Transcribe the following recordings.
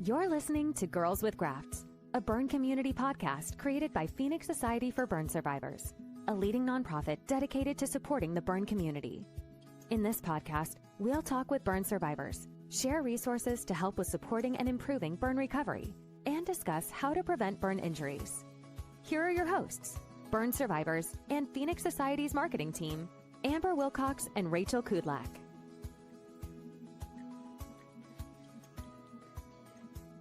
You're listening to Girls with Grafts, a burn community podcast created by Phoenix Society for Burn Survivors, a leading nonprofit dedicated to supporting the burn community. In this podcast, we'll talk with burn survivors, share resources to help with supporting and improving burn recovery, and discuss how to prevent burn injuries. Here are your hosts, burn survivors and Phoenix Society's marketing team, Amber Wilcox and Rachel Kudlak.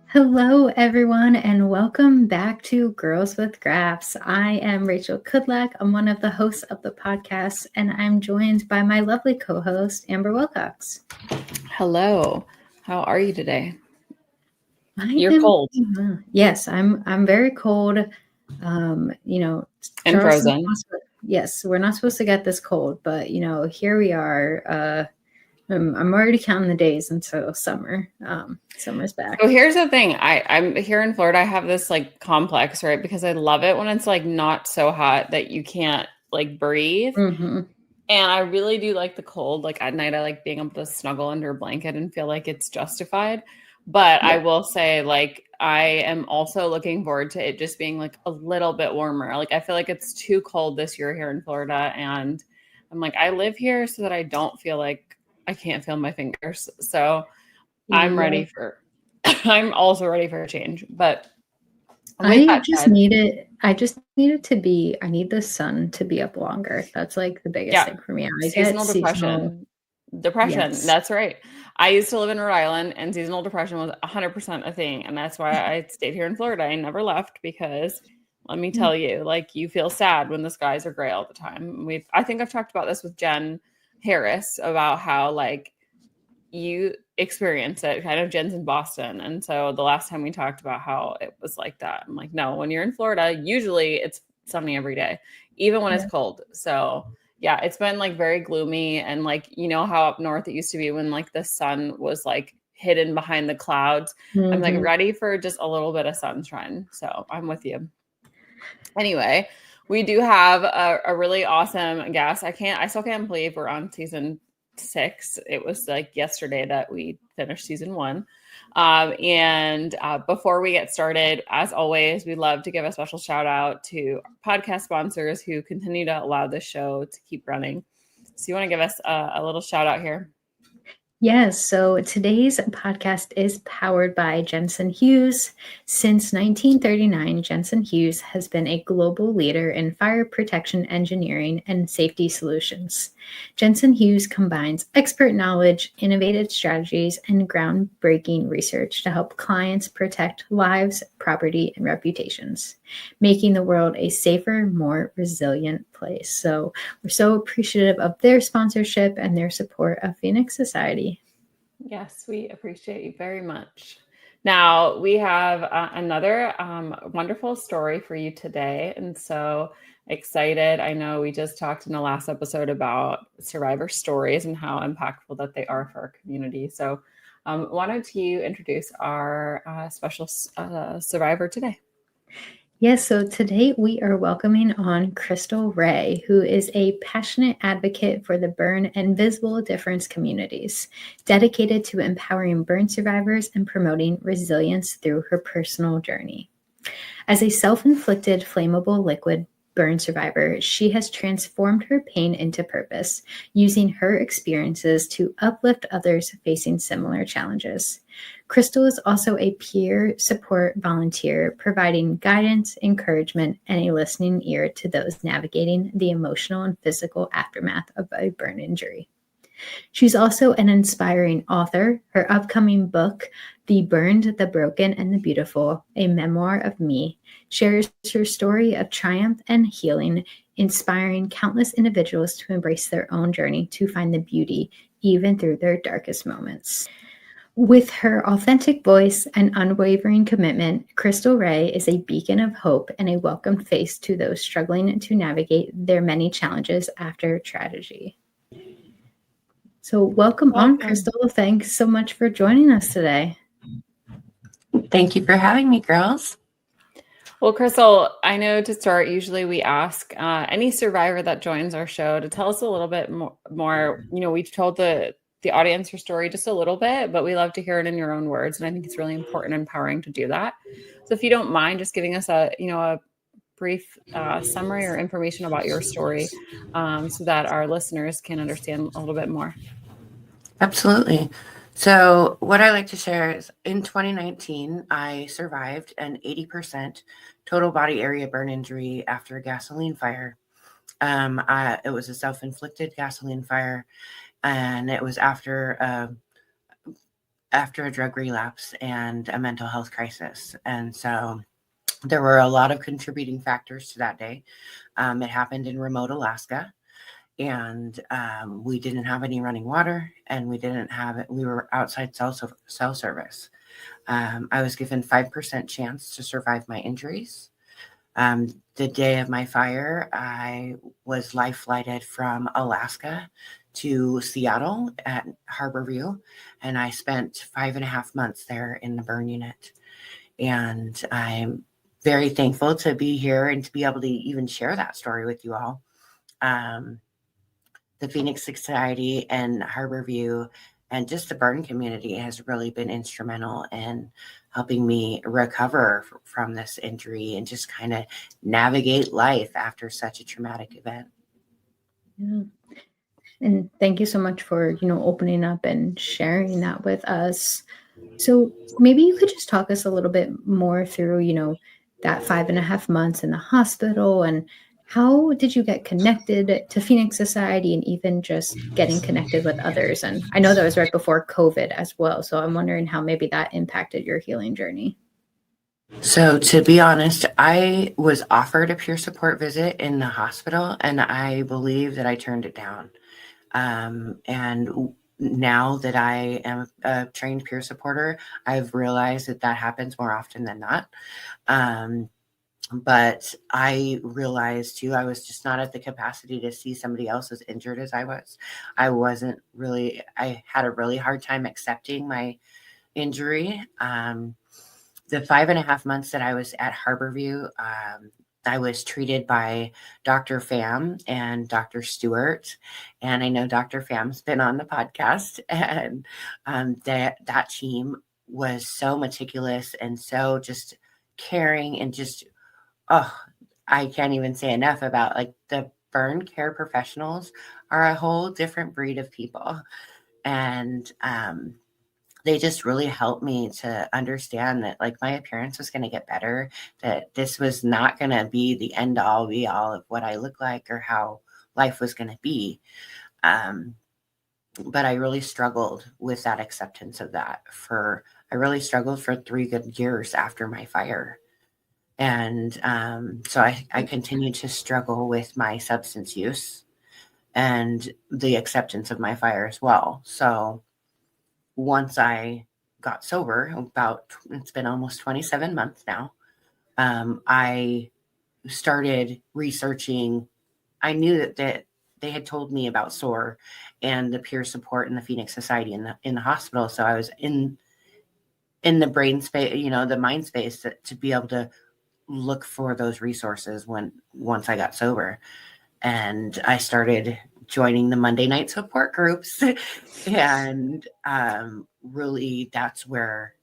Hello, everyone, and welcome back to Girls with Grafts. I am Rachel Kudlak. I'm one of the hosts of the podcast, and I'm joined by my lovely co-host, Amber Wilcox. Hello. How are you today? You're cold. Yes, I'm very cold. And frozen. Yes, we're not supposed to get this cold, but here we are. I'm already counting the days until summer. Summer's back. So here's the thing. I'm here in Florida. I have this complex, right? Because I love it when it's not so hot that you can't breathe. Mm-hmm. And I really do like the cold. At night, I like being able to snuggle under a blanket and feel like it's justified. But yeah. I will say I am also looking forward to it just being a little bit warmer. I feel like it's too cold this year here in Florida. And I'm I live here so that I don't feel like I can't feel my fingers. So I'm ready I'm also ready for a change, but I just need the sun to be up longer. That's the biggest thing for me. Seasonal depression. Yes. That's right. I used to live in Rhode Island and seasonal depression was 100% a thing. And that's why I stayed here in Florida. I never left because let me tell you, you feel sad when the skies are gray all the time. I think I've talked about this with Jen Harris about how you experience it. I know Jen's in Boston. And so the last time we talked about how it was like that, I'm no, when you're in Florida, usually it's sunny every day, even when it's cold. So yeah, it's been very gloomy. And how up north it used to be when the sun was hidden behind the clouds. Mm-hmm. I'm ready for just a little bit of sunshine. So I'm with you. Anyway, we do have a really awesome guest. I still can't believe we're on season 6. It was yesterday that we finished season 1. And before we get started, as always, we love to give a special shout out to podcast sponsors who continue to allow this show to keep running. So you want to give us a little shout out here? Yes, so today's podcast is powered by Jensen Hughes. Since 1939, Jensen Hughes has been a global leader in fire protection engineering and safety solutions. Jensen Hughes combines expert knowledge, innovative strategies, and groundbreaking research to help clients protect lives, property, and reputations, making the world a safer, more resilient place. So we're so appreciative of their sponsorship and their support of Phoenix Society. Yes, we appreciate you very much. Now, we have another wonderful story for you today. And so excited. I know we just talked in the last episode about survivor stories and how impactful that they are for our community. So why don't you introduce our special survivor today? Yes, so today we are welcoming on Crystal Raye, who is a passionate advocate for the burn and visible difference communities, dedicated to empowering burn survivors and promoting resilience through her personal journey. As a self-inflicted flammable liquid burn survivor, she has transformed her pain into purpose, using her experiences to uplift others facing similar challenges. Crytstal is also a peer support volunteer, providing guidance, encouragement, and a listening ear to those navigating the emotional and physical aftermath of a burn injury. She's also an inspiring author. Her upcoming book, The Burned, the Broken, and the Beautiful, a memoir of me, shares her story of triumph and healing, inspiring countless individuals to embrace their own journey to find the beauty even through their darkest moments. With her authentic voice and unwavering commitment, Crystal Raye is a beacon of hope and a welcome face to those struggling to navigate their many challenges after tragedy. So welcome on, Crystal. Thanks so much for joining us today. Thank you for having me, girls. Well, Crytstal, I know to start, usually we ask any survivor that joins our show to tell us a little bit more. We've told the the audience your story just a little bit, but we love to hear it in your own words. And I think it's really important and empowering to do that. So if you don't mind just giving us a brief summary or information about your story so that our listeners can understand a little bit more. Absolutely. So what I like to share is in 2019, I survived an 80% total body area burn injury after a gasoline fire. It was a self-inflicted gasoline fire, and it was after a drug relapse and a mental health crisis. And so there were a lot of contributing factors to that day. It happened in remote Alaska, and we didn't have any running water, and we were outside cell service. I was given 5% chance to survive my injuries. The day of my fire, I was life flighted from Alaska to Seattle at Harborview, and I spent 5.5 months there in the burn unit. And I'm very thankful to be here and to be able to even share that story with you all. The Phoenix Society and Harborview and just the burn community has really been instrumental in helping me recover from this injury and just kind of navigate life after such a traumatic event. Yeah. And thank you so much for, opening up and sharing that with us. So maybe you could just talk us a little bit more through, that 5.5 months in the hospital, and how did you get connected to Phoenix Society and even just getting connected with others? And I know that was right before COVID as well. So I'm wondering how maybe that impacted your healing journey. So to be honest, I was offered a peer support visit in the hospital, and I believe that I turned it down. And now that I am a trained peer supporter, I've realized that happens more often than not. But I realized too, I was just not at the capacity to see somebody else as injured as I was. I had a really hard time accepting my injury. The 5.5 months that I was at Harborview, I was treated by Dr. Pham and Dr. Stewart. And I know Dr. Pham's been on the podcast, and that team was so meticulous and so just caring, and just, I can't even say enough about the burn care professionals are a whole different breed of people. And they just really helped me to understand that my appearance was going to get better, that this was not going to be the end all be all of what I look like or how life was going to be. But I really struggled with that acceptance of that I really struggled for 3 good years after my fire. And so I continued to struggle with my substance use and the acceptance of my fire as well. So once I got sober, it's been almost 27 months now, I started researching. I knew that they had told me about SOAR and the peer support in the Phoenix Society in the hospital. So I was in the brain space, the mind space to be able to look for those resources once I got sober. And I started joining the Monday night support groups. And really that's where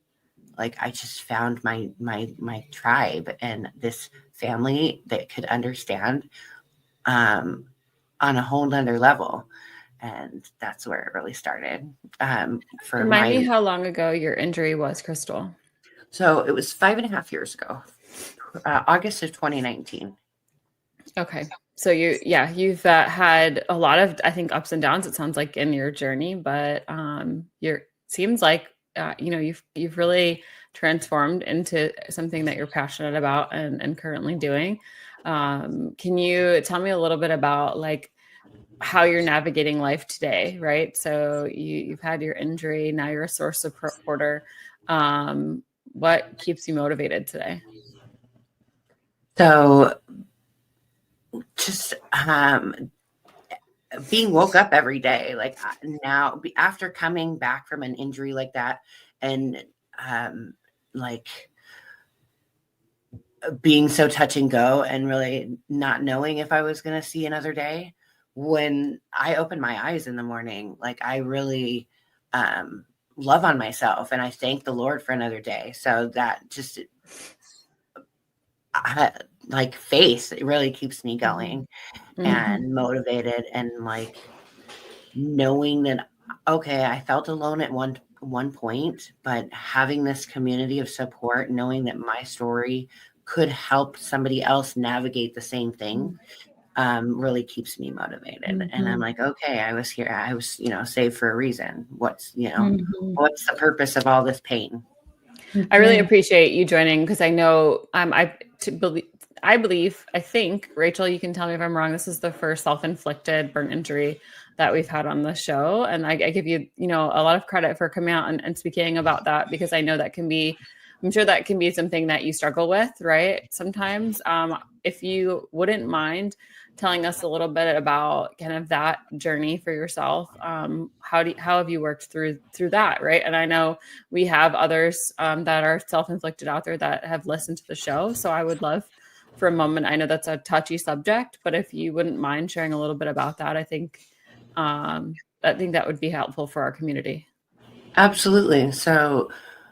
I just found my tribe and this family that could understand on a whole nother level. And that's where it really started. Remind me how long ago your injury was, Crytstal. So it was 5.5 years ago, August of 2019. Okay. So you've had a lot of, I think, ups and downs, it sounds like, in your journey, but seems like you've really transformed into something that you're passionate about and currently doing. Can you tell me a little bit about how you're navigating life today, right? So you've had your injury, now you're a source of supporter. What keeps you motivated today? So just being woke up every day, now after coming back from an injury like that, and being so touch and go and really not knowing if I was going to see another day when I open my eyes in the morning, like I really love on myself, and I thank the Lord for another day. So that just like faith, it really keeps me going and motivated, and like knowing that, okay, I felt alone at one point, but having this community of support, knowing that my story could help somebody else navigate the same thing, really keeps me motivated. And I'm like, okay, I was here. I was, saved for a reason. What's the purpose of all this pain? I really appreciate you joining, because I know I think, Rachel, you can tell me if I'm wrong, this is the first self-inflicted burn injury that we've had on the show. And I give you, a lot of credit for coming out and speaking about that, because I know I'm sure that can be something that you struggle with, right? Sometimes, if you wouldn't mind telling us a little bit about kind of that journey for yourself. How have you worked through that, right? And I know we have others that are self-inflicted out there that have listened to the show. So I would love for a moment, I know that's a touchy subject, but if you wouldn't mind sharing a little bit about that, I think that would be helpful for our community. Absolutely. So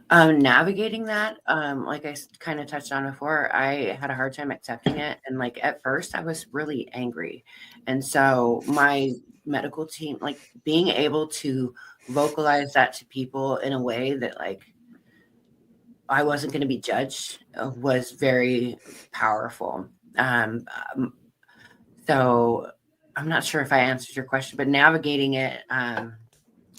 navigating that, like I kind of touched on before, I had a hard time accepting it. And like at first I was really angry. And so my medical team, like being able to vocalize that to people in a way that like I wasn't going to be judged was very powerful. So I'm not sure if I answered your question, but navigating it.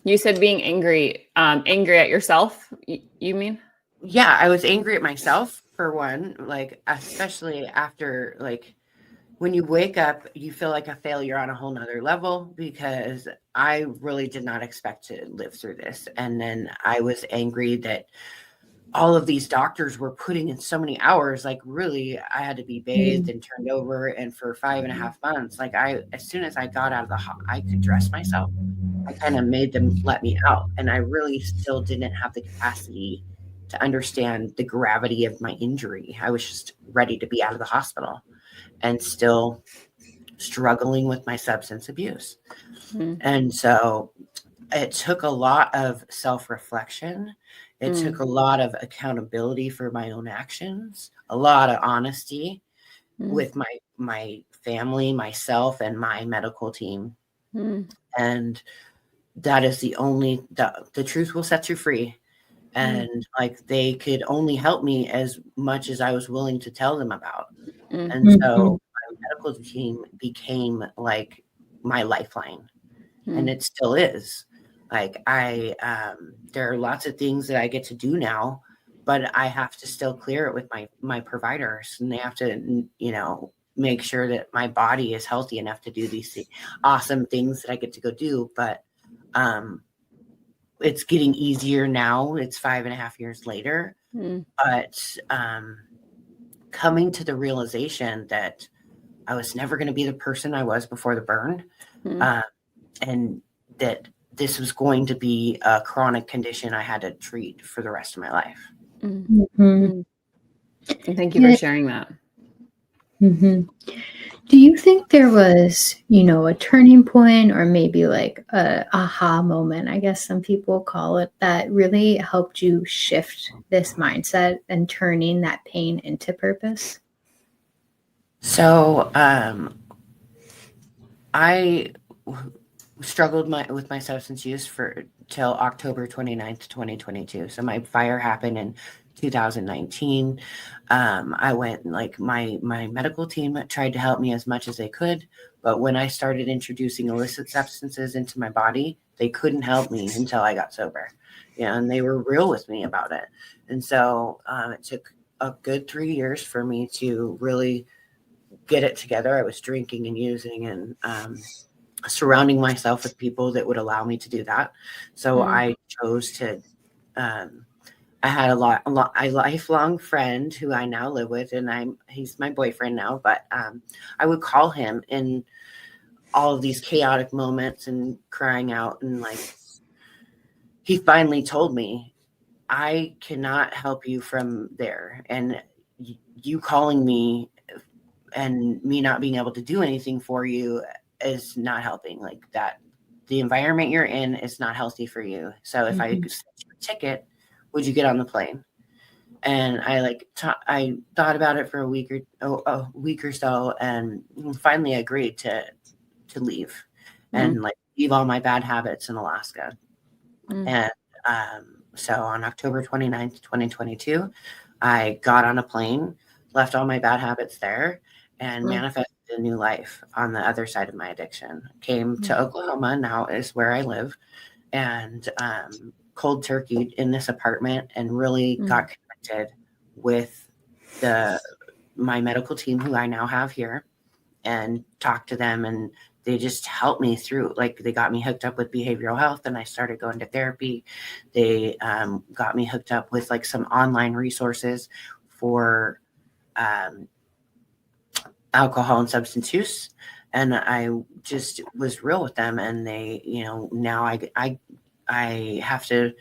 You said being angry at yourself, you mean? Yeah, I was angry at myself for one, like, especially after, like, when you wake up, you feel like a failure on a whole nother level, because I really did not expect to live through this. And then I was angry that all of these doctors were putting in so many hours. Like, really, I had to be bathed and turned over. And for 5.5 months, like as soon as I got out of I could dress myself. I kind of made them let me out. And I really still didn't have the capacity to understand the gravity of my injury. I was just ready to be out of the hospital and still struggling with my substance abuse. And so it took a lot of self-reflection. It took a lot of accountability for my own actions, a lot of honesty with my family, myself, and my medical team. And that is the truth will set you free. And like they could only help me as much as I was willing to tell them about. And so my medical team became like my lifeline, and it still is. Like there are lots of things that I get to do now, but I have to still clear it with my providers, and they have to, make sure that my body is healthy enough to do these awesome things that I get to go do. But it's getting easier now. It's 5.5 years later, but coming to the realization that I was never going to be the person I was before the burn, and that this was going to be a chronic condition I had to treat for the rest of my life. And thank you for sharing that. Do you think there was, a turning point, or maybe like a aha moment, I guess some people call it, that really helped you shift this mindset and turning that pain into purpose? So I struggled with my substance use till October 29th, 2022. So my fire happened in 2019. I went, like, my medical team tried to help me as much as they could, but when I started introducing illicit substances into my body, they couldn't help me until I got sober. And they were real with me about it. And so it took a good 3 years for me to really get it together. I was drinking and using and surrounding myself with people that would allow me to do that. So I chose to I had a lifelong friend who I now live with, and he's my boyfriend now, but I would call him in all of these chaotic moments and crying out, and like, he finally told me, I cannot help you from there. And you calling me and me not being able to do anything for you is not helping. Like that, the environment you're in is not healthy for you. So if I sent you a ticket, would you get on the plane? And I I thought about it for a week or so, and finally agreed to leave and like leave all my bad habits in Alaska. And so on October 29th, 2022, I got on a plane, left all my bad habits there, and manifested a new life on the other side of my addiction. Came to Oklahoma, now is where I live, and cold turkey in this apartment, and really got connected with my medical team who I now have here, and talked to them, and they just helped me through. Like they got me hooked up with behavioral health, and I started going to therapy. They got me hooked up with like some online resources for alcohol and substance use. And I just was real with them. And they, now I have to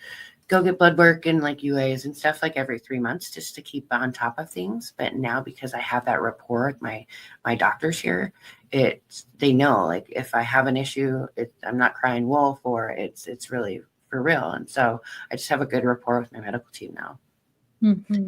go get blood work and like UAs and stuff like every 3 months just to keep on top of things. But now because I have that rapport with my doctors here, they know like if I have an issue, I'm not crying wolf, or it's really for real. And so I just have a good rapport with my medical team now.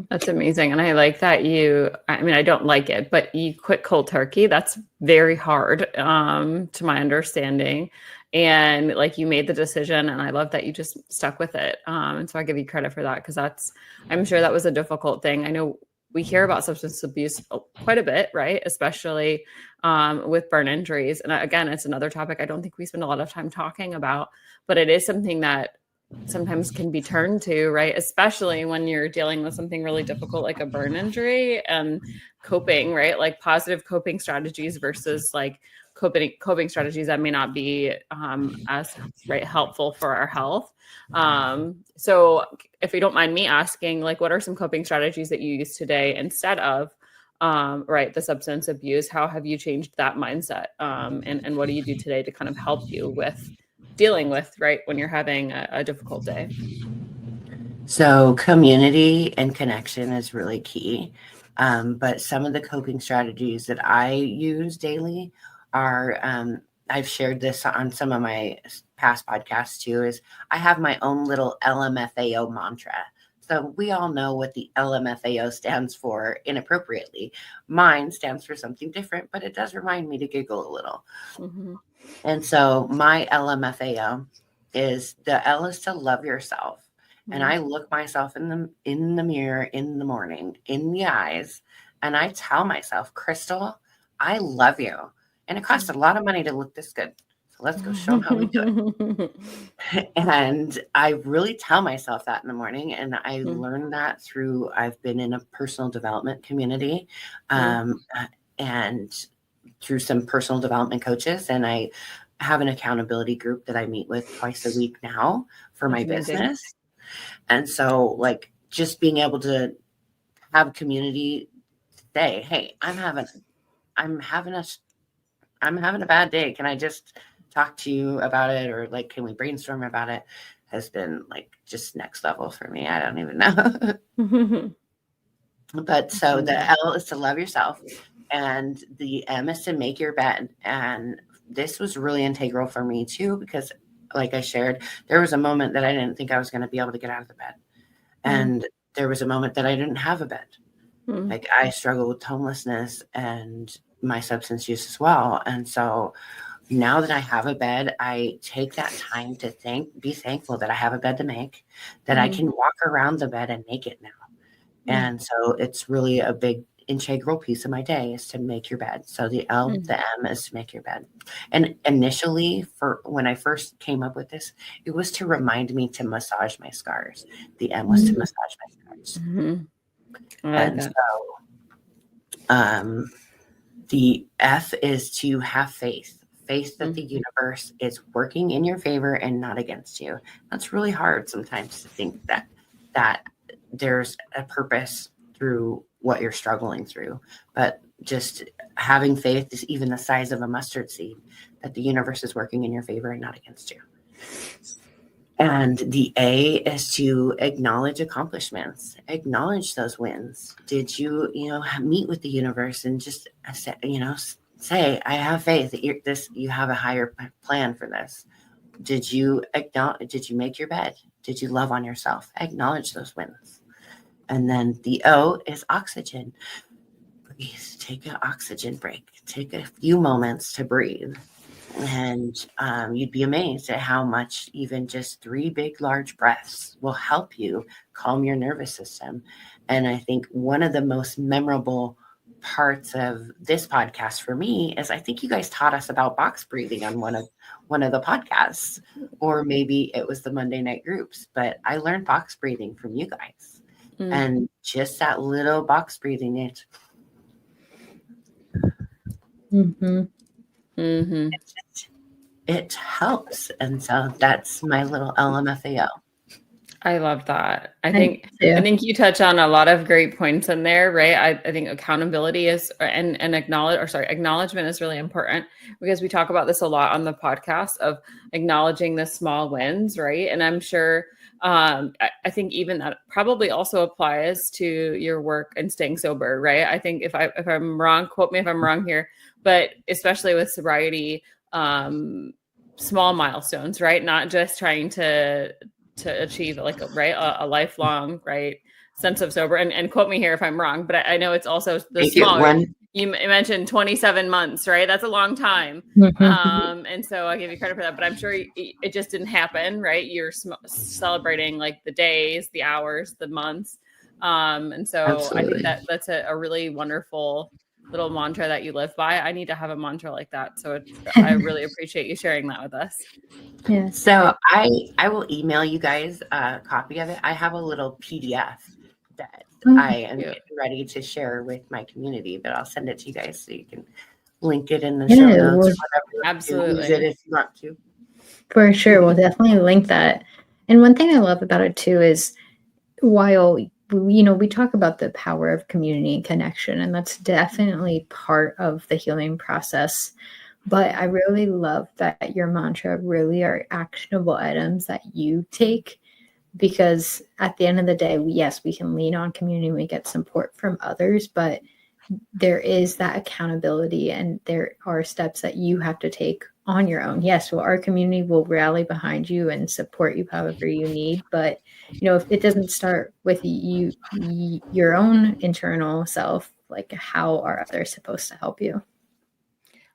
That's amazing. And I like that I don't like it, but you quit cold turkey. That's very hard, to my understanding. And like you made the decision, and I love that you just stuck with it. And so I give you credit for that, because I'm sure that was a difficult thing. I know we hear about substance abuse quite a bit, right? Especially with burn injuries. And again, it's another topic I don't think we spend a lot of time talking about, but it is something that sometimes can be turned to, right? Especially when you're dealing with something really difficult like a burn injury, and coping, right? Like positive coping strategies versus like coping strategies that may not be as helpful for our health. So if you don't mind me asking, like, what are some coping strategies that you use today instead of the substance abuse? How have you changed that mindset? And what do you do today to kind of help you with dealing with, when you're having a difficult day? So community and connection is really key. But some of the coping strategies that I use daily are, I've shared this on some of my past podcasts too, is I have my own little LMFAO mantra. So we all know what the LMFAO stands for inappropriately. Mine stands for something different, but it does remind me to giggle a little. And so my LMFAO is, the L is to love yourself. And I look myself in the mirror in the morning, in the eyes, and I tell myself, Crytstal, I love you. And it costs a lot of money to look this good. So let's go show them how we do it. And I really tell myself that in the morning. And I learned that I've been in a personal development community, and through some personal development coaches. And I have an accountability group that I meet with twice a week now for my business. And so like just being able to have community say, hey, I'm having a bad day. Can I just talk to you about it? Or like, can we brainstorm about it? Has been like just next level for me. I don't even know. But so the L is to love yourself, and the M is to make your bed. And this was really integral for me too, because like I shared, there was a moment that I didn't think I was going to be able to get out of the bed. And there was a moment that I didn't have a bed. Like I struggled with homelessness and my substance use as well. And so now that I have a bed, I take that time to be thankful that I have a bed to make, that I can walk around the bed and make it now. And so it's really a big integral piece of my day is to make your bed. So the M is to make your bed. And initially, for when I first came up with this, it was to remind me to massage my scars. The M was to massage my scars. And so the F is to have faith that the universe is working in your favor and not against you. That's really hard sometimes to think that there's a purpose through what you're struggling through, but just having faith is even the size of a mustard seed, that the universe is working in your favor and not against you. And the A is to acknowledge accomplishments, acknowledge those wins. Did you, meet with the universe and just, say, I have faith that you have a higher plan for this. Did you make your bed? Did you love on yourself? Acknowledge those wins. And then the O is oxygen. Breathe. Take an oxygen break. Take a few moments to breathe. And you'd be amazed at how much even just 3 big, large breaths will help you calm your nervous system. And I think one of the most memorable parts of this podcast for me is I think you guys taught us about box breathing on one of the podcasts, or maybe it was the Monday night groups, but I learned box breathing from you guys. And just that little box breathing, it helps. And so that's my little LMFAO. I love that. I think you touch on a lot of great points in there, right? I think accountability is and acknowledgement is really important, because we talk about this a lot on the podcast of acknowledging the small wins, right? And I'm sure I think even that probably also applies to your work and staying sober, right? I think if I'm wrong, quote me if I'm wrong here, but especially with sobriety, small milestones, right? Not just trying to achieve like a lifelong, right, sense of sober, and quote me here if I'm wrong, but I know it's also the small. You mentioned 27 months, right? That's a long time. And so I give you credit for that, but I'm sure it just didn't happen, right? You're celebrating like the days, the hours, the months. And so absolutely. I think that's a really wonderful little mantra that you live by. I need to have a mantra like that. So I really appreciate you sharing that with us. Yeah. So I will email you guys a copy of it. I have a little PDF that I am getting ready to share with my community, but I'll send it to you guys so you can link it in the show notes. Or whatever. Absolutely. Use it if you want to. For sure. We'll definitely link that. And one thing I love about it too is while we talk about the power of community and connection, and that's definitely part of the healing process. But I really love that your mantra really are actionable items that you take, because at the end of the day, yes, we can lean on community, we get support from others, but there is that accountability and there are steps that you have to take on your own. Yes, well, our community will rally behind you and support you however you need. But, if it doesn't start with you, your own internal self, like how are others supposed to help you?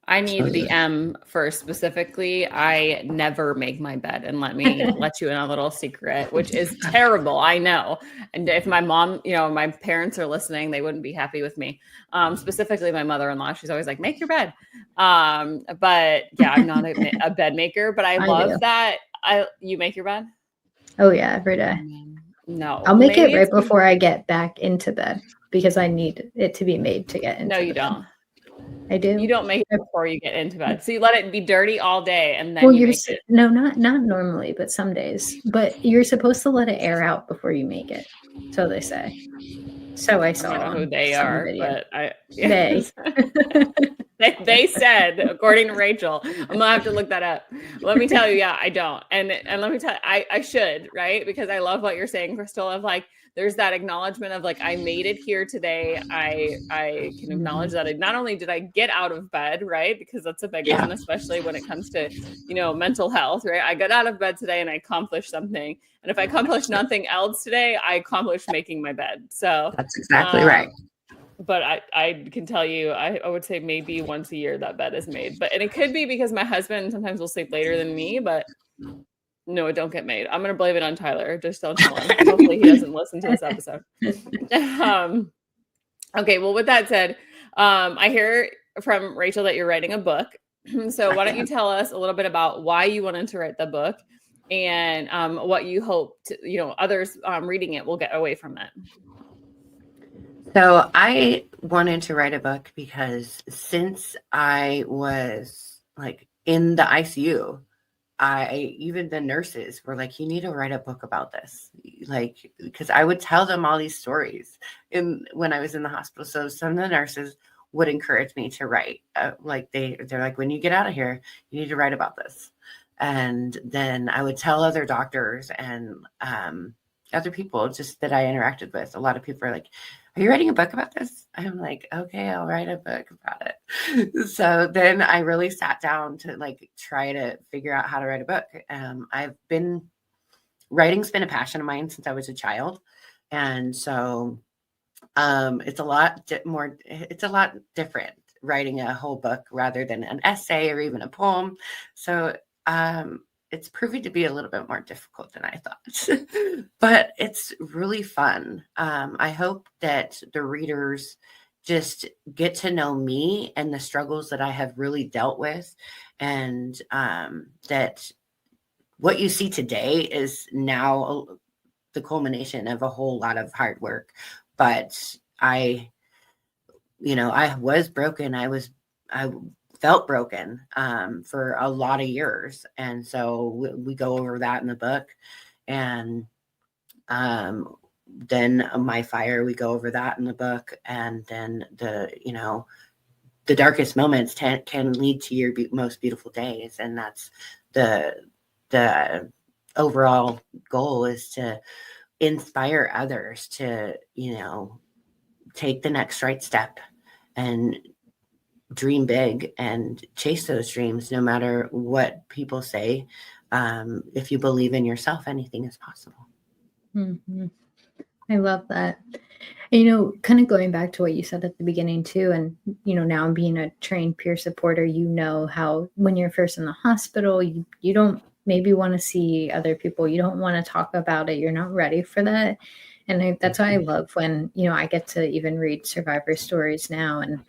I need the M first specifically. I never make my bed, and let me let you in a little secret, which is terrible. I know. And if my mom, my parents are listening, they wouldn't be happy with me. Specifically my mother-in-law, she's always like, make your bed. But yeah, I'm not a bed maker, but I love that. You make your bed? Oh yeah, every day. No, I'll make it right before I get back into bed, because I need it to be made to get into No, you don't. I do. You don't make it before you get into bed. So you let it be dirty all day and then you make it. No, not normally, but some days. But you're supposed to let it air out before you make it. So they say. So I saw. I don't know who they are, video. But They. They said, according to Rachel, I'm gonna have to look that up. Let me tell you, yeah, I don't. And let me tell you, I should, right? Because I love what you're saying, Crystal, of like, there's that acknowledgement of like, I made it here today. I can acknowledge that not only did I get out of bed, right? Because that's a big one, especially when it comes to, mental health, right? I got out of bed today and I accomplished something. And if I accomplished nothing else today, I accomplished making my bed. So that's exactly right. But I can tell you, I would say maybe once a year that bed is made. And it could be because my husband sometimes will sleep later than me, but no, it don't get made. I'm going to blame it on Tyler. Just don't tell him. Hopefully he doesn't listen to this episode. Okay. Well, with that said, I hear from Rachel that you're writing a book. So why don't you tell us a little bit about why you wanted to write the book and what you hope to, others reading it will get away from it. So I wanted to write a book because since I was like in the ICU, even the nurses were like, you need to write a book about this. Like, because I would tell them all these stories when I was in the hospital. So some of the nurses would encourage me to write. Like they're like, when you get out of here, you need to write about this. And then I would tell other doctors and other people just that I interacted with. A lot of people are like, are you writing a book about this? I'm like, okay, I'll write a book about it. So then I really sat down to like try to figure out how to write a book. Writing's been a passion of mine since I was a child. And so it's a lot different writing a whole book rather than an essay or even a poem. So it's proving to be a little bit more difficult than I thought, but it's really fun. I hope that the readers just get to know me and the struggles that I have really dealt with, and that what you see today is now the culmination of a whole lot of hard work. But I was broken. I felt broken for a lot of years. And so we go over that in the book. And then my fire, we go over that in the book. And then the darkest moments can lead to your most beautiful days. And that's the overall goal, is to inspire others to, take the next right step and dream big and chase those dreams, no matter what people say. If you believe in yourself, anything is possible. Mm-hmm. I love that. And, kind of going back to what you said at the beginning too, and, now being a trained peer supporter, how when you're first in the hospital, you don't maybe want to see other people. You don't want to talk about it. You're not ready for that. And that's why I love when, I get to even read survivor stories now. And,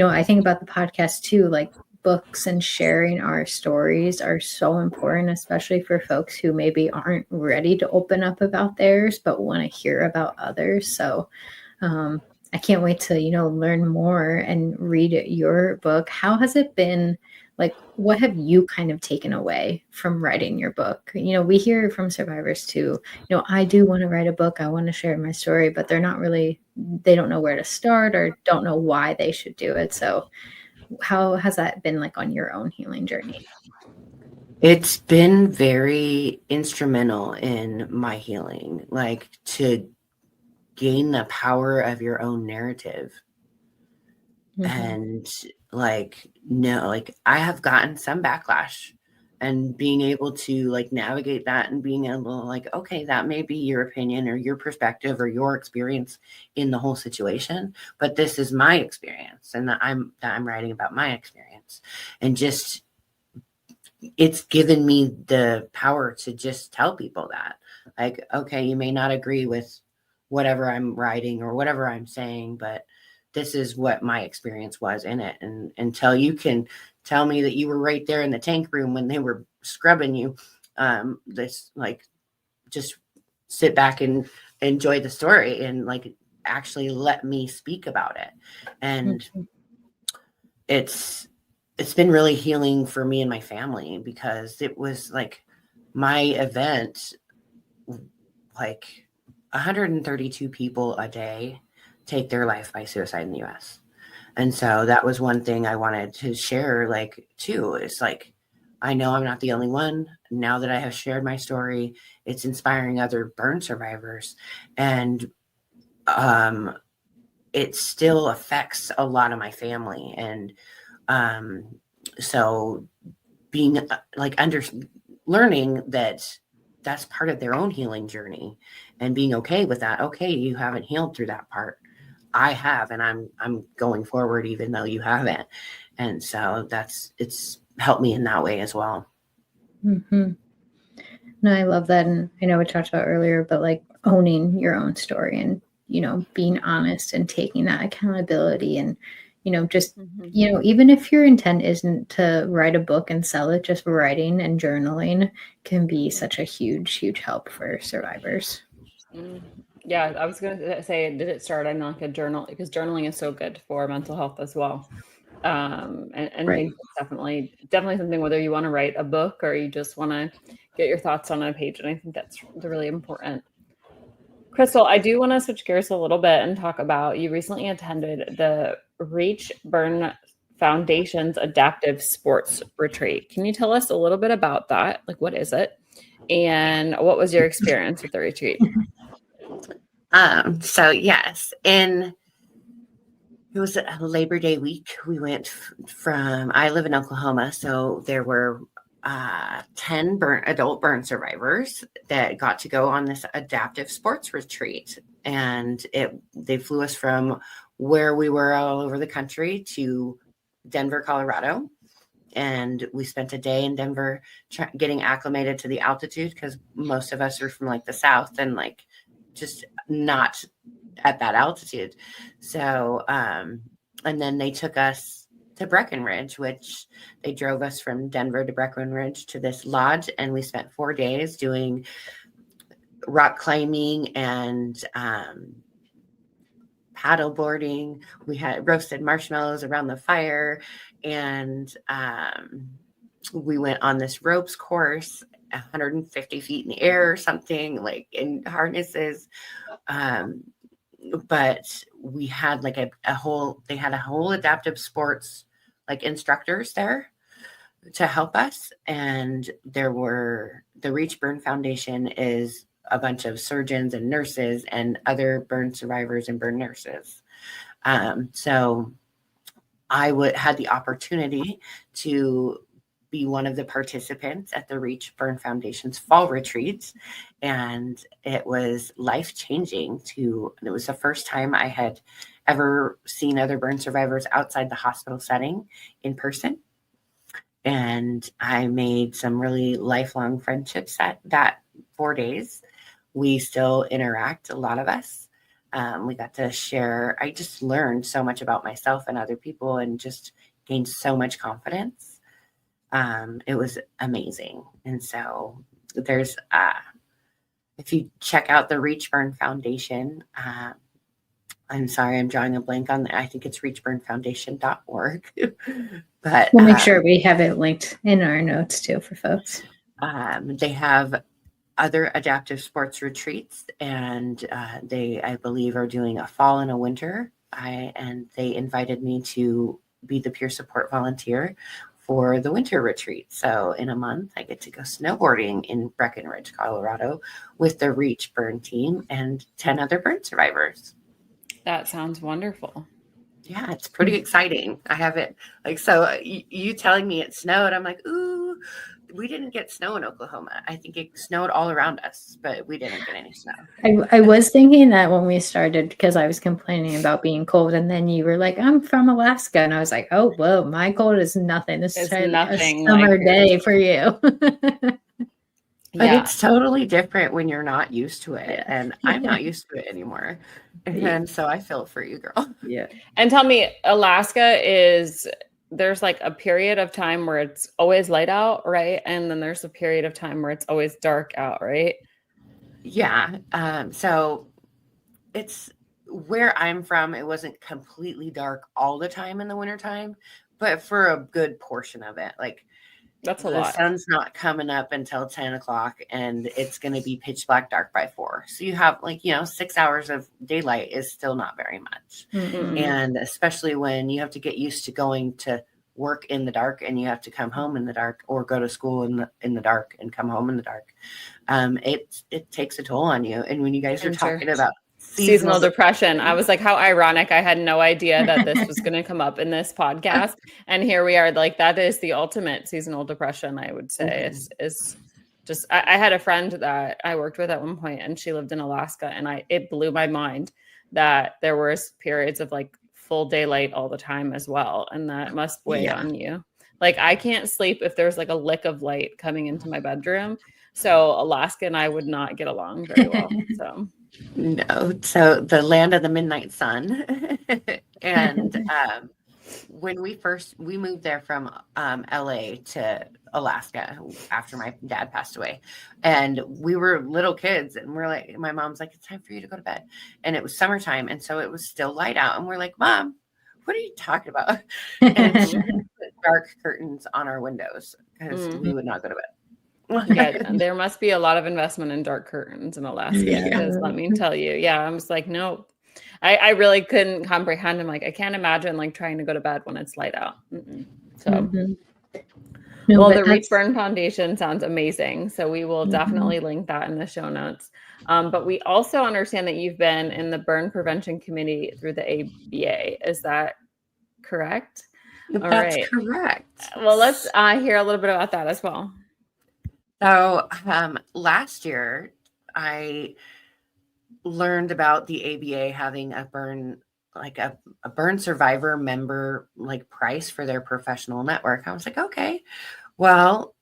I think about the podcast too, like books and sharing our stories are so important, especially for folks who maybe aren't ready to open up about theirs, but want to hear about others. So I can't wait to, learn more and read your book. How has it been? Like, what have you kind of taken away from writing your book? We hear from survivors too, I do want to write a book. I want to share my story, but they don't know where to start or don't know why they should do it. So how has that been like on your own healing journey? It's been very instrumental in my healing, like to gain the power of your own narrative. Mm-hmm. And I have gotten some backlash, and being able to navigate that and being able to okay, that may be your opinion or your perspective or your experience in the whole situation, but this is my experience, and I'm writing about my experience, and just it's given me the power to just tell people that, okay, you may not agree with whatever I'm writing or whatever I'm saying, but this is what my experience was in it. And until you can tell me that you were right there in the tank room when they were scrubbing you, just sit back and enjoy the story and actually let me speak about it. And mm-hmm. It's been really healing for me and my family, because it was my event, 132 people a day take their life by suicide in the US. And so that was one thing I wanted to share, too. It's I know I'm not the only one. Now that I have shared my story, it's inspiring other burn survivors. And it still affects a lot of my family. And so being learning that that's part of their own healing journey, and being okay with that. Okay, you haven't healed through that part. I have, and I'm going forward even though you haven't. And so it's helped me in that way as well. Mm-hmm. No, I love that. And I know we talked about earlier, but owning your own story and, being honest and taking that accountability, and, just, mm-hmm. Even if your intent isn't to write a book and sell it, just writing and journaling can be such a huge, huge help for survivors. Mm-hmm. Yeah, I was going to say, did it start on a journal? Because journaling is so good for mental health as well. And right. I think it's definitely something, whether you want to write a book or you just want to get your thoughts on a page. And I think that's really important. Crytstal, I do want to switch gears a little bit and talk about, you recently attended the Reach Burn Foundation's Adaptive Sports Retreat. Can you tell us a little bit about that? What is it? And what was your experience with the retreat? So yes, it was a Labor Day week. We went I live in Oklahoma, so there were 10 adult burn survivors that got to go on this adaptive sports retreat. And they flew us from where we were all over the country to Denver, Colorado. And we spent a day in Denver getting acclimated to the altitude, because most of us are from like the South and like just not at that altitude. So, and then they took us to Breckenridge, which they drove us from Denver to Breckenridge to this lodge. And we spent 4 days doing rock climbing and paddle boarding. We had roasted marshmallows around the fire, and we went on this ropes course 150 feet in the air or something, like in harnesses. But we had like they had a whole adaptive sports like instructors there to help us. And the Reach Burn Foundation is a bunch of surgeons and nurses and other burn survivors and burn nurses. So I had the opportunity to be one of the participants at the Reach Burn Foundation's fall retreat. And it was life-changing. It was the first time I had ever seen other burn survivors outside the hospital setting in person. And I made some really lifelong friendships at that 4 days. We still interact, a lot of us. We got to share. I just learned so much about myself and other people and just gained so much confidence. It was amazing. And so there's, if you check out the Reach Burn Foundation, I'm sorry, I'm drawing a blank on that. I think it's reachburnfoundation.org. But we'll make sure we have it linked in our notes too for folks. They have other adaptive sports retreats, and they, I believe, are doing a fall and a winter. And they invited me to be the peer support volunteer for the winter retreat. So in a month, I get to go snowboarding in Breckenridge, Colorado with the Reach Burn team and 10 other burn survivors. That sounds wonderful. Yeah, it's pretty exciting. I have it like, so you telling me it snowed, I'm like, ooh, we didn't get snow in Oklahoma. I think it snowed all around us, but we didn't get any snow. I was thinking that when we started, because I was complaining about being cold, and then you were like, I'm from Alaska. And I was like, oh, whoa, my cold is nothing. This is nothing a summer day for you. But it's totally different when you're not used to it. And I'm not used to it anymore. And so I feel for you, girl. Yeah. And tell me, Alaska there's like a period of time where it's always light out, right? And then there's a period of time where it's always dark out, right? Yeah. So it's where I'm from. It wasn't completely dark all the time in the wintertime, but for a good portion of it, like, that's a lot. The sun's not coming up until 10 o'clock and it's going to be pitch black dark by 4. So you have 6 hours of daylight is still not very much. Mm-hmm. And especially when you have to get used to going to work in the dark and you have to come home in the dark, or go to school in the dark and come home in the dark. It takes a toll on you. And when you guys are talking about seasonal depression, I was like, how ironic. I had no idea that this was going to come up in this podcast. And here we are. Like, that is the ultimate seasonal depression, I would say. Is just, I had a friend that I worked with at one point, and she lived in Alaska, and it blew my mind that there was periods of like full daylight all the time as well. And that must weigh on you. Like, I can't sleep if there's like a lick of light coming into my bedroom. So Alaska and I would not get along very well. So no, so the land of the midnight sun. And when we moved there from LA to Alaska after my dad passed away, and we were little kids, and we're like, my mom's like, it's time for you to go to bed. And it was summertime, and so it was still light out, and we're like, Mom, what are you talking about? And she put dark curtains on our windows because we would not go to bed. Yeah, there must be a lot of investment in dark curtains in Alaska, because let me tell you, I was like, no, I really couldn't comprehend. I'm like, I can't imagine like trying to go to bed when it's light out. So, well, the Reach Burn Foundation sounds amazing. So we will definitely link that in the show notes. But we also understand that you've been in the burn prevention committee through the ABA. Is that correct? All That's right. correct. Well, let's hear a little bit about that as well. So last year, I learned about the ABA having a burn, like a burn survivor member like price for their professional network. I was like, okay, well,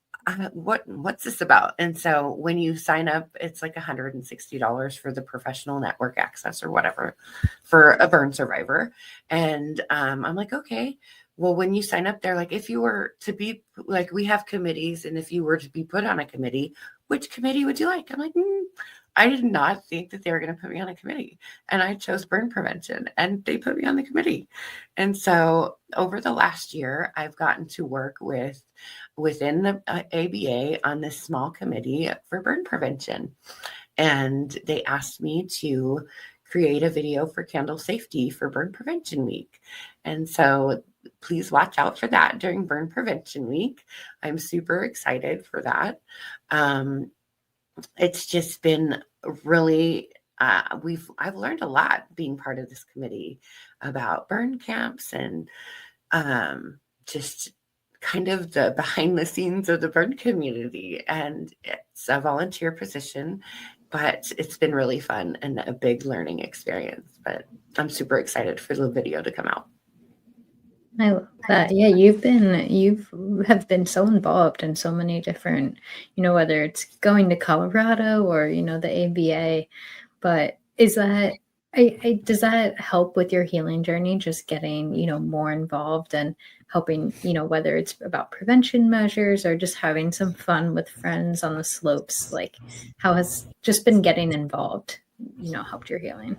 what's this about? And so when you sign up, it's like $160 for the professional network access or whatever for a burn survivor. And I'm like, okay. Well, when you sign up, they're like, if you were to be like, we have committees, and if you were to be put on a committee, which committee would you like? I'm like, I did not think that they were going to put me on a committee, and I chose burn prevention, and they put me on the committee. And so over the last year, I've gotten to work within the ABA on this small committee for burn prevention. And they asked me to create a video for candle safety for Burn Prevention Week. And so please watch out for that during Burn Prevention Week. I'm super excited for that. It's just been really, I've learned a lot being part of this committee about burn camps and just kind of the behind the scenes of the burn community. And it's a volunteer position, but it's been really fun and a big learning experience. But I'm super excited for the video to come out. I love that. Yeah, you have been so involved in so many different, whether it's going to Colorado or, the ABA, but is that, does that help with your healing journey, just getting, more involved and helping, whether it's about prevention measures or just having some fun with friends on the slopes? Like, how has just been getting involved, helped your healing?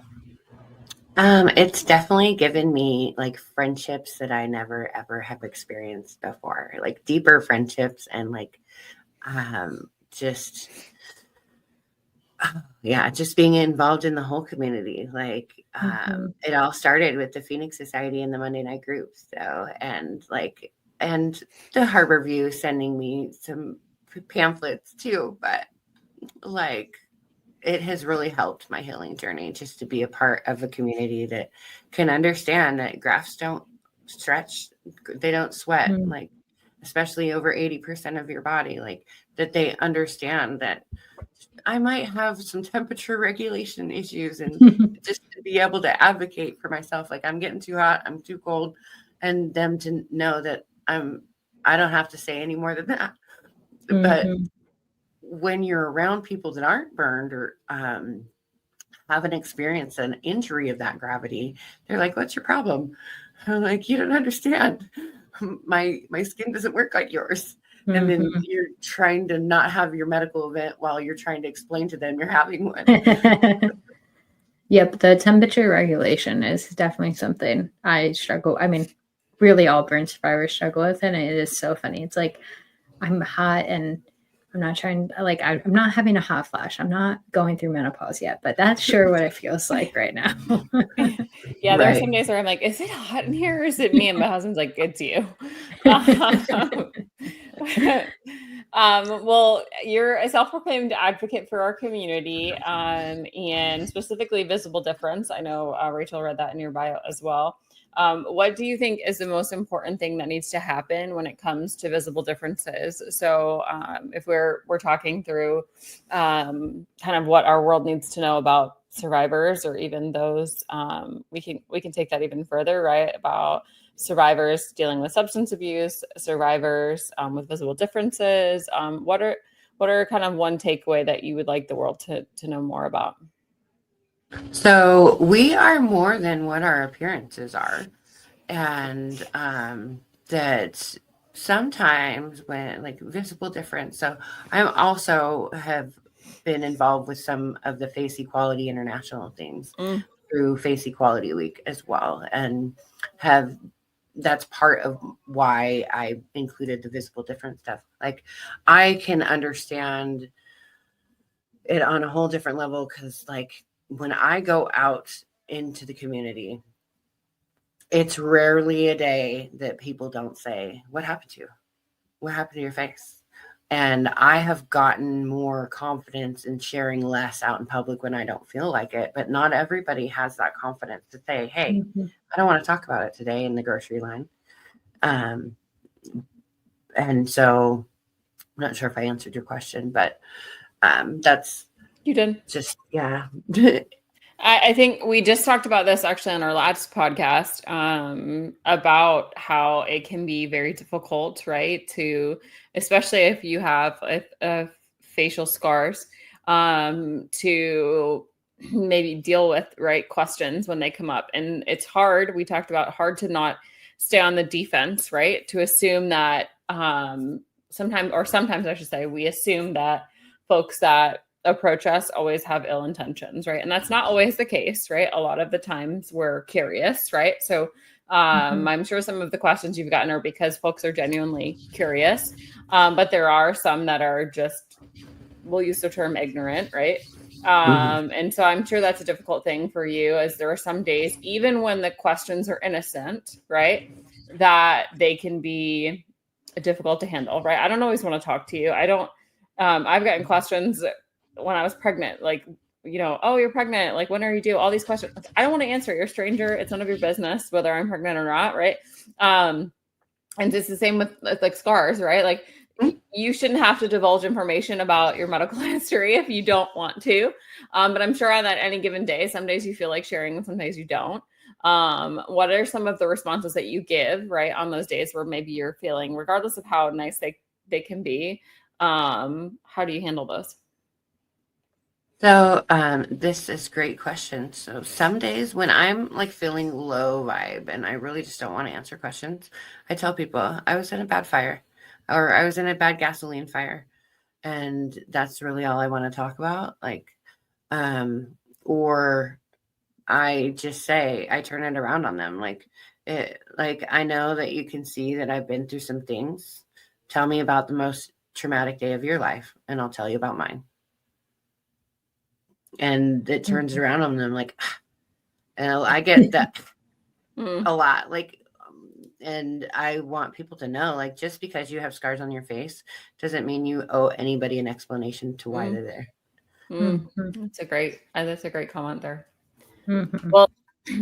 It's definitely given me like friendships that I never ever have experienced before, like deeper friendships and like just being involved in the whole community. Like it all started with the Phoenix Society and the Monday night groups. So and the Harbor View sending me some pamphlets too, but like it has really helped my healing journey just to be a part of a community that can understand that grafts don't stretch, they don't sweat, like especially over 80% of your body, like that they understand that I might have some temperature regulation issues, and just to be able to advocate for myself, like I'm getting too hot, I'm too cold, and them to know that I don't have to say any more than that. But when you're around people that aren't burned or haven't experienced an injury of that gravity, they're like, what's your problem? I'm like, you don't understand. My skin doesn't work like yours. And then you're trying to not have your medical event while you're trying to explain to them you're having one. Yep, the temperature regulation is definitely something I struggle. I mean, really all burn survivors struggle with, and it is so funny. It's like I'm hot and I'm not trying, like, I'm not having a hot flash. I'm not going through menopause yet, but that's sure what it feels like right now. Yeah, there are some days where I'm like, is it hot in here? Or is it me? And my husband's like, it's you. Well, you're a self-proclaimed advocate for our community, and specifically visible difference. I know Rachel read that in your bio as well. What do you think is the most important thing that needs to happen when it comes to visible differences? So if we're talking through kind of what our world needs to know about survivors, or even those, we can take that even further, right? About survivors dealing with substance abuse, survivors with visible differences. What are kind of one takeaway that you would like the world to know more about? So we are more than what our appearances are. And that sometimes when like visible difference. So I'm also have been involved with some of the Face Equality International things through Face Equality Week as well. And that's part of why I included the visible difference stuff. Like I can understand it on a whole different level, because like when I go out into the community, it's rarely a day that people don't say, what happened to you? What happened to your face? And I have gotten more confidence in sharing less out in public when I don't feel like it. But not everybody has that confidence to say, hey, I don't want to talk about it today in the grocery line. And so I'm not sure if I answered your question, but that's You did. just, yeah. I think we just talked about this actually on our last podcast about how it can be very difficult, right? Especially if you have facial scars, to maybe deal with, right, questions when they come up. And it's hard. We talked about hard to not stay on the defense, right? To assume that sometimes I should say, we assume that folks that approach us always have ill intentions, right? And that's not always the case, right? A lot of the times we're curious, right? So I'm sure some of the questions you've gotten are because folks are genuinely curious, but there are some that are just, we'll use the term ignorant, right? And so I'm sure that's a difficult thing for you, as there are some days, even when the questions are innocent, right, that they can be difficult to handle, right? I don't always want to talk to you. I've gotten questions when I was pregnant, like, oh, you're pregnant. Like, when are you due? All these questions. I don't want to answer. You're a stranger. It's none of your business whether I'm pregnant or not. Right. And it's the same with like scars, right? Like, you shouldn't have to divulge information about your medical history if you don't want to. But I'm sure on that any given day, some days you feel like sharing and some days you don't. What are some of the responses that you give, right, on those days where maybe you're feeling, regardless of how nice they can be, how do you handle those? So this is a great question. So some days when I'm like feeling low vibe and I really just don't want to answer questions, I tell people I was in a bad fire or I was in a bad gasoline fire. And that's really all I want to talk about. Like, or I just say, I turn it around on them. Like, I know that you can see that I've been through some things. Tell me about the most traumatic day of your life and I'll tell you about mine. And it turns around on them like, and I get that a lot. Like, and I want people to know, like, just because you have scars on your face doesn't mean you owe anybody an explanation to why they're there. That's a great comment there. Well,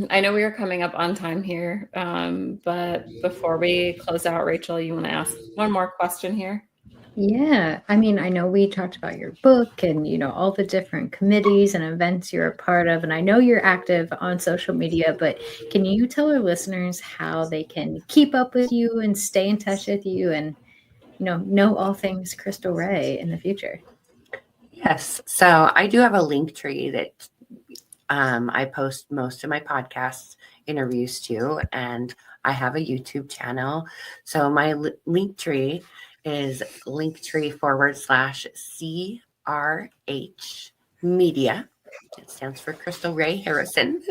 I know we are coming up on time here, but before we close out, Rachel, you want to ask one more question here? Yeah. I mean, I know we talked about your book and, all the different committees and events you're a part of. And I know you're active on social media, but can you tell our listeners how they can keep up with you and stay in touch with you and, know all things Crystal Raye in the future? Yes. So I do have a link tree that I post most of my podcast interviews to, and I have a YouTube channel. So my link tree is linktree/CRH Media. It stands for Crystal Raye Harrison.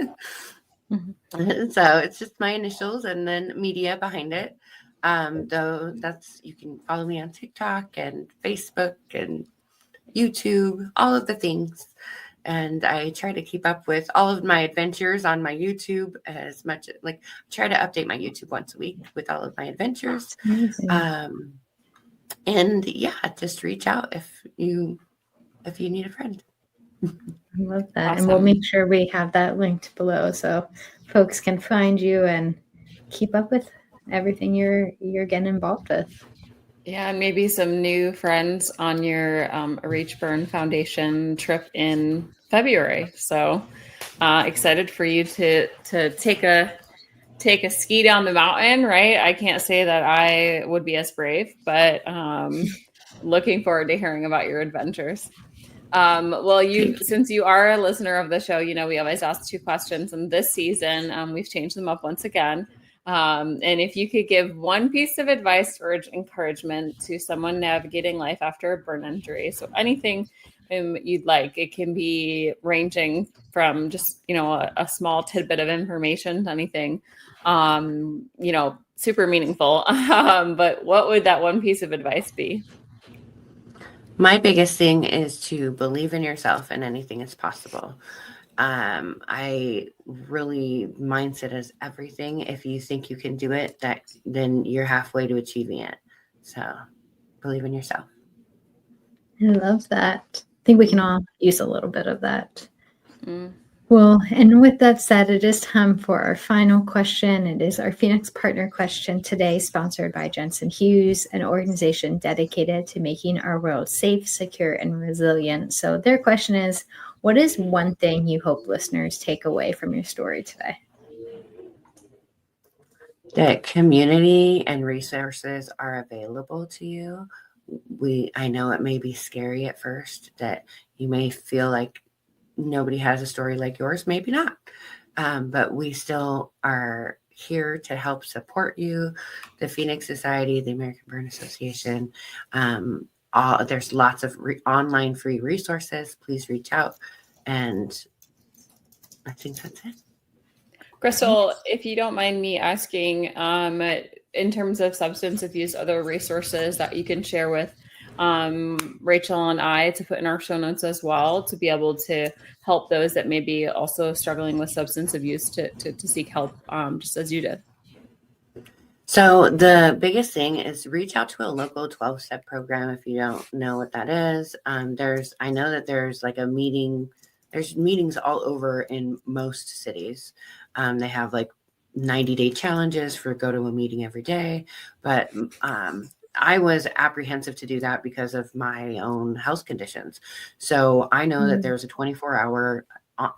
So it's just my initials and then media behind it. Though you can follow me on TikTok and Facebook and YouTube, all of the things. And I try to keep up with all of my adventures on my YouTube as much, like try to update my YouTube once a week with all of my adventures. And yeah, just reach out if you need a friend. I love that. Awesome. And we'll make sure we have that linked below so folks can find you and keep up with everything you're getting involved with. Yeah, and maybe some new friends on your Reach Burn Foundation trip in February. So excited for you to take a ski down the mountain, right? I can't say that I would be as brave, but looking forward to hearing about your adventures. Well, since you are a listener of the show, we always ask 2 questions, and this season we've changed them up once again. And if you could give one piece of advice or encouragement to someone navigating life after a burn injury, so anything you'd like, it can be ranging from just, a small tidbit of information to anything, super meaningful. But what would that one piece of advice be? My biggest thing is to believe in yourself and anything is possible. I really, mindset is everything. If you think you can do it, then you're halfway to achieving it. So believe in yourself. I love that. I think we can all use a little bit of that. Mm. Well, and with that said, it is time for our final question. It is our Phoenix Partner question today, sponsored by Jensen Hughes, an organization dedicated to making our world safe, secure, and resilient. So their question is, what is one thing you hope listeners take away from your story today? That community and resources are available to you. I know it may be scary at first, that you may feel like nobody has a story like yours, maybe not. But we still are here to help support you. The Phoenix Society, the American Burn Association, there's lots of online free resources. Please reach out. And I think that's it. Crystal, if you don't mind me asking, in terms of substance abuse, other resources that you can share with Rachel and I to put in our show notes as well, to be able to help those that may be also struggling with substance abuse to seek help, just as you did. So the biggest thing is reach out to a local 12-step program if you don't know what that is. I know that there's like there's meetings all over in most cities. They have like 90-day challenges for go to a meeting every day. But I was apprehensive to do that because of my own health conditions. So I know that there's a 24-hour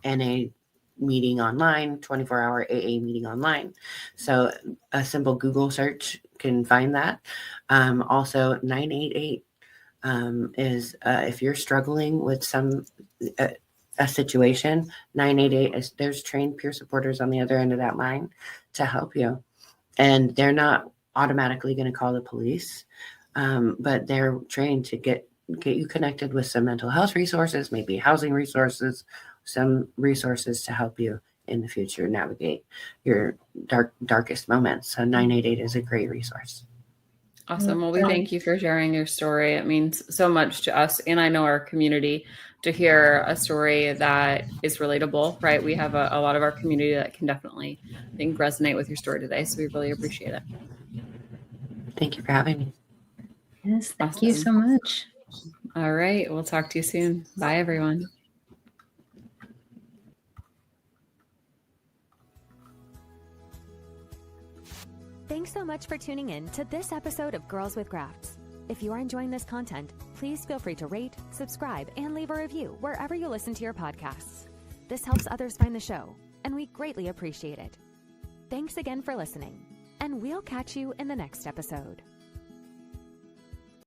NA meeting online, 24-hour AA meeting online. So a simple Google search can find that. Also 988 is if you're struggling with a situation, 988 there's trained peer supporters on the other end of that line to help you. And they're not automatically going to call the police, but they're trained to get you connected with some mental health resources, maybe housing resources, some resources to help you in the future navigate your darkest moments. So 988 is a great resource. Awesome. Well, we thank you for sharing your story. It means so much to us, and I know our community, to hear a story that is relatable, right? We have a lot of our community that can definitely, I think, resonate with your story today. So we really appreciate it. Thank you for having me. Yes, thank you so much. All right. We'll talk to you soon. Bye, everyone. Thanks so much for tuning in to this episode of Girls with Grafts. If you are enjoying this content, please feel free to rate, subscribe, and leave a review wherever you listen to your podcasts. This helps others find the show, and we greatly appreciate it. Thanks again for listening, and we'll catch you in the next episode.